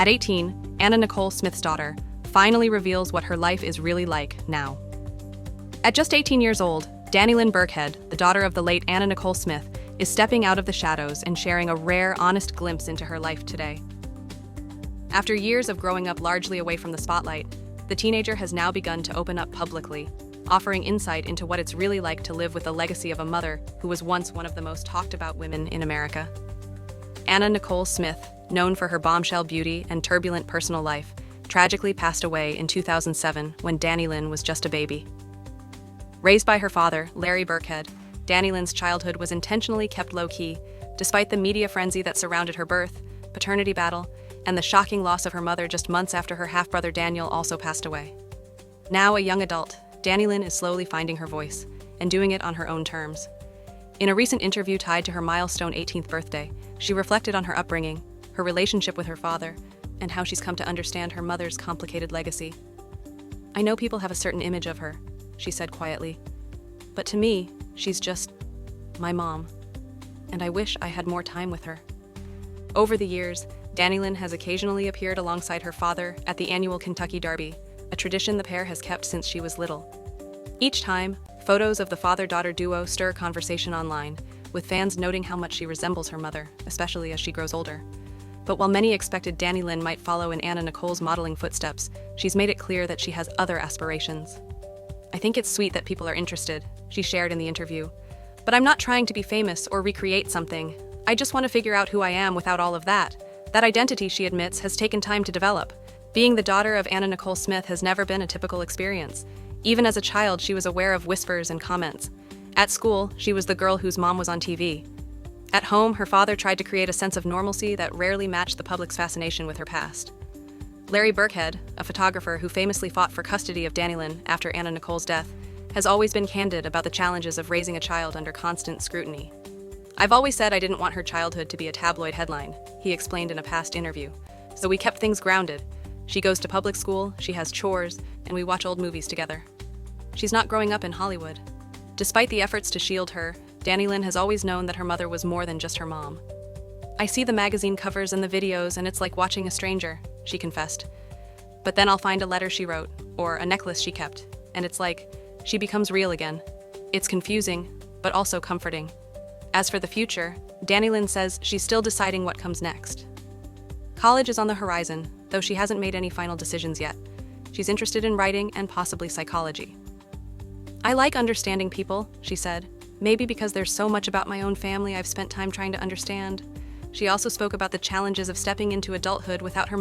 At 18, Anna Nicole Smith's daughter finally reveals what her life is really like now. At just 18 years old, Dannylyn Burkhead, the daughter of the late Anna Nicole Smith, is stepping out of the shadows and sharing a rare, honest glimpse into her life today. After years of growing up largely away from the spotlight, the teenager has now begun to open up publicly, offering insight into what it's really like to live with the legacy of a mother who was once one of the most talked about women in America. Anna Nicole Smith, known for her bombshell beauty and turbulent personal life, tragically passed away in 2007 when Dannylyn was just a baby. Raised by her father, Larry Burkhead, Dannylyn's childhood was intentionally kept low-key, despite the media frenzy that surrounded her birth, paternity battle, and the shocking loss of her mother just months after her half-brother Daniel also passed away. Now a young adult, Dannylyn is slowly finding her voice, and doing it on her own terms. In a recent interview tied to her milestone 18th birthday, she reflected on her upbringing, her relationship with her father, and how she's come to understand her mother's complicated legacy. "I know people have a certain image of her," she said quietly, "but to me, she's just my mom, and I wish I had more time with her." Over the years, Dannylyn has occasionally appeared alongside her father at the annual Kentucky Derby, a tradition the pair has kept since she was little. Each time, photos of the father-daughter duo stir conversation online, with fans noting how much she resembles her mother, especially as she grows older. But while many expected Dannylyn might follow in Anna Nicole's modeling footsteps, she's made it clear that she has other aspirations. "I think it's sweet that people are interested," she shared in the interview. "But I'm not trying to be famous or recreate something. I just want to figure out who I am without all of that." That identity, she admits, has taken time to develop. Being the daughter of Anna Nicole Smith has never been a typical experience. Even as a child, she was aware of whispers and comments. At school, she was the girl whose mom was on TV. At home, her father tried to create a sense of normalcy that rarely matched the public's fascination with her past. Larry Burkhead, a photographer who famously fought for custody of Dannylyn after Anna Nicole's death, has always been candid about the challenges of raising a child under constant scrutiny. "I've always said I didn't want her childhood to be a tabloid headline," he explained in a past interview. "So we kept things grounded. She goes to public school, she has chores, and we watch old movies together. She's not growing up in Hollywood." Despite the efforts to shield her, Dannylyn has always known that her mother was more than just her mom. "I see the magazine covers and the videos, and it's like watching a stranger," she confessed. "But then I'll find a letter she wrote, or a necklace she kept, and it's like she becomes real again. It's confusing, but also comforting." As for the future, Dannylyn says she's still deciding what comes next. College is on the horizon, though she hasn't made any final decisions yet. She's interested in writing and possibly psychology. "I like understanding people," she said, "maybe because there's so much about my own family I've spent time trying to understand." She also spoke about the challenges of stepping into adulthood without her